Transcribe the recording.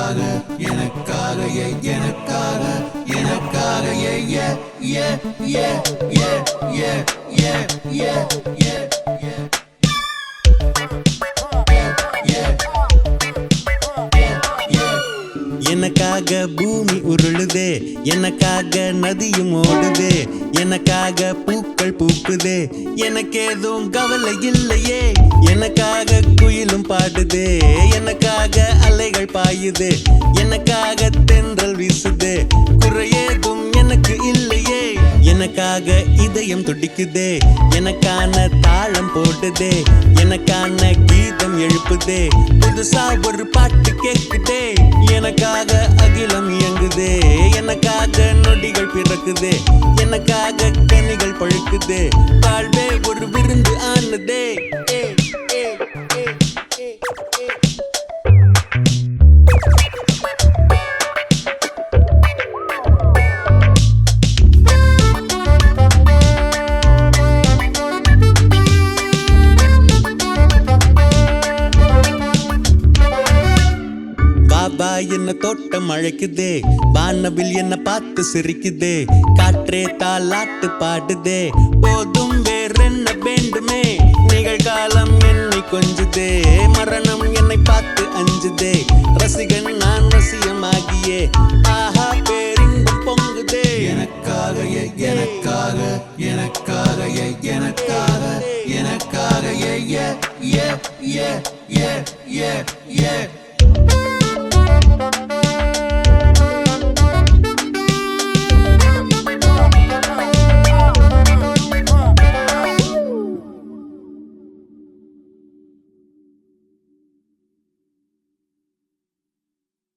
எனக்காக எனக்காக எனக்காக எனக்காக எனக்காக பூமி உருளுதே, எனக்காக நதியும் ஓடுதே, எனக்காக பூக்கள் பூக்குதே, எனக்கு எதுவும் கவலை இல்லையே. எனக்காக குயிலும் பாடுதே, எனக்காக அலைகள் பாயுதே, எனக்காக தென்றல் வீசுதே, குறையேதும் எனக்கு இல்லையே. எனக்காக இதயம் துடிக்குதே, எனக்கான தாளம் போடுதே, எனக்கான கீதம் எழுப்புதே, புதுசா ஒரு பாட்டு கேட்குதே. எனக்காக அகிலம் இயங்குதே, எனக்காக நொடிகள் பிறக்குதே, எனக்காக கனிகள் பழுக்குதே, வாழ்வே ஒரு விருந்து ஆனதே. பாபா என்ன தோட்டம் அழைக்குதே, வானவில் என்ன பார்த்து சிரிக்குதே, காற்றே தாலாட்டு பாடுதே, போதும் வேறென்ன வேண்டுமே. நிகழ்காலம் என்னை கொஞ்சுதே, மரணம் என்னை பார்த்து அஞ்சுதே, ரசிகன் நான் ரசியமாகியே ஆஹா பேரின்பம் பொங்குதே. எனக்காக எனக்காக எனக்காக எனக்காக எனக்காக